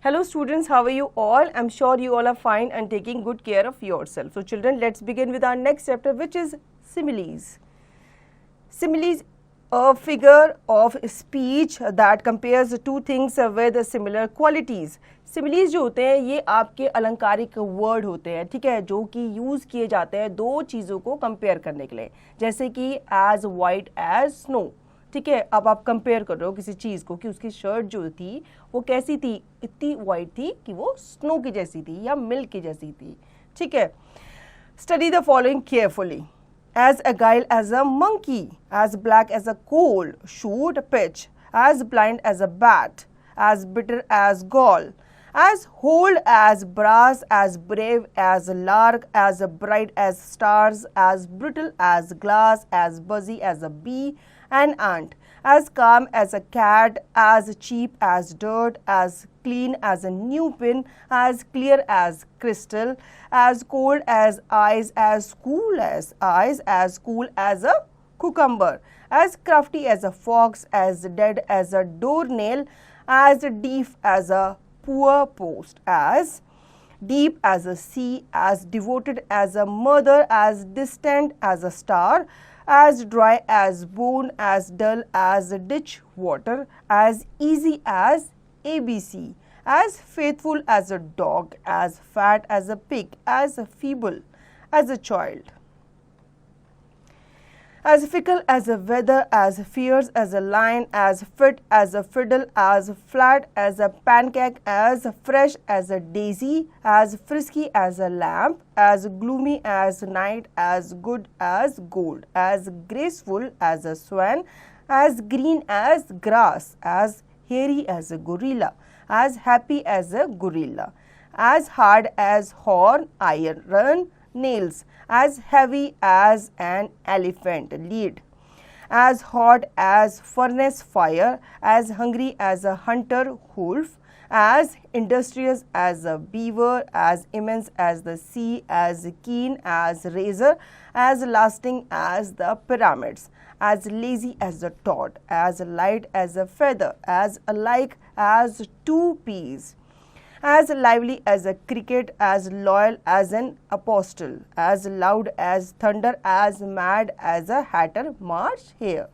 Hello students, how are you all? I'm sure you all are fine and taking good care of yourself. So children, let's begin with our next chapter, which is similes. Similes, a figure of speech that compares two things with similar qualities. Similes जो होते हैं ये आपके अलंकारिक word होते हैं, ठीक है, जो कि यूज़ किए जाते हैं दो चीज़ों को कंपेयर करने के लिए, जैसे कि एज वाइट एज स्नो, ठीक है। अब आप कंपेयर कर रहे हो किसी चीज़ को कि उसकी शर्ट जो थी वो कैसी थी, इतनी वाइट थी कि वो स्नो की जैसी थी या मिल्क की जैसी थी, ठीक है। Study the following carefully. As agile as a monkey, as black as a coal, shoot pitch, as blind as a bat, as bitter as gall, as hold as brass, as brave as a lark, as bright as stars, as brittle as glass, as buzzy as a bee, an ant, as calm as a cat, as cheap as dirt, as clean as a new pin, as clear as crystal, as cold as ice, as cool as ice, as cool as a cucumber, as crafty as a fox, as dead as a doornail, as deaf as a poor post, as deep as a sea, as devoted as a mother, as distant as a star, as dry as bone, as dull as ditch water, as easy as ABC, as faithful as a dog, as fat as a pig, as feeble as a child, as fickle as a weather, as fierce as a lion, as fit as a fiddle, as flat as a pancake, as fresh as a daisy, as frisky as a lamb, as gloomy as night, as good as gold, as graceful as a swan, as green as grass, as hairy as a gorilla, as happy as a gorilla, as hard as horn iron nails, as heavy as an elephant lead, as hot as furnace fire, as hungry as a hunter wolf, as industrious as a beaver, as immense as the sea, as keen as razor, as lasting as the pyramids, as lazy as a toad, as light as a feather, as alike as two peas, as lively as a cricket, as loyal as an apostle, as loud as thunder, as mad as a hatter. March here.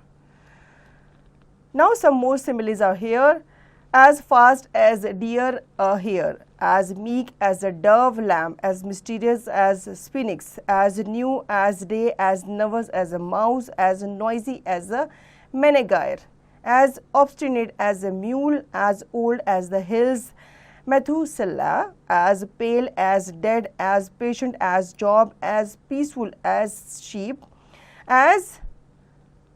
Now some more similes are here. As fast as a deer a hare, as meek as a dove lamb, as mysterious as sphinx, as new as day, as nervous as a mouse, as noisy as a menagire, as obstinate as a mule, as old as the hills, Methuselah, as pale as dead, as patient as Job, as peaceful as sheep, as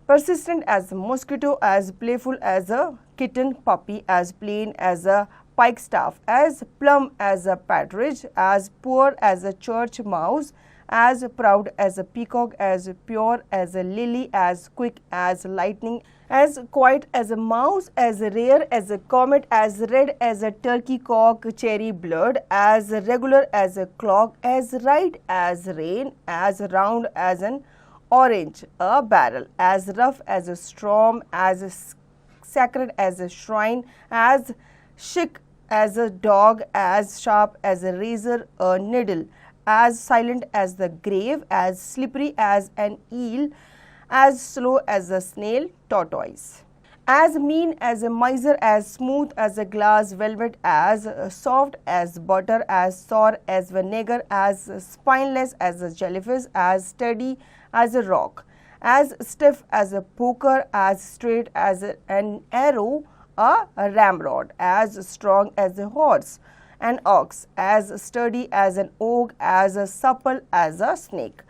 persistent as a mosquito, as playful as a kitten puppy, as plain as a pikestaff, as plump as a partridge, as poor as a church mouse, as proud as a peacock, as pure as a lily, as quick as lightning, as quiet as a mouse, as rare as a comet, as red as a turkey cock cherry blood, as regular as a clock, as right as rain, as round as an orange a barrel, as rough as a storm, as sacred as a shrine, as chic as a dog, as sharp as a razor a needle, as silent as the grave, as slippery as an eel, as slow as a snail tortoise, as mean as a miser, as smooth as a glass velvet, as soft as butter, as sour as vinegar, as spineless as a jellyfish, as steady as a rock, as stiff as a poker, as straight as an arrow a ramrod, as strong as a horse, an ox, as sturdy as an oak, as supple as a snake,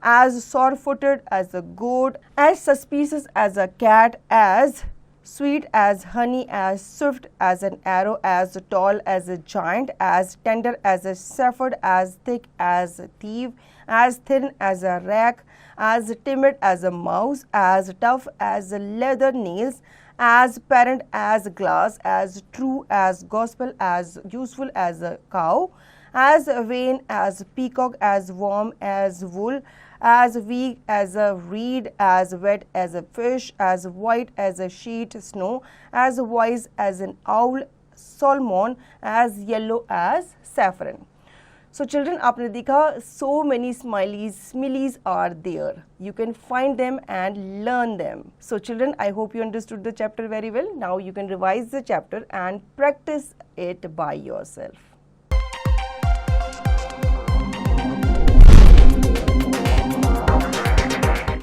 as sore-footed as a goat, as suspicious as a cat, as sweet as honey, as swift as an arrow, as tall as a giant, as tender as a shepherd, as thick as a thief, as thin as a rack, as timid as a mouse, as tough as leather nails, as parent as glass, as true as gospel, as useful as a cow, as vain as peacock, as warm as wool, as weak as a reed, as wet as a fish, as white as a sheet snow, as wise as an owl, salmon, as yellow as saffron. So children, आपने देखा so many similes are there. You can find them and learn them. So children, I hope you understood the chapter very well. Now you can revise the chapter and practice it by yourself.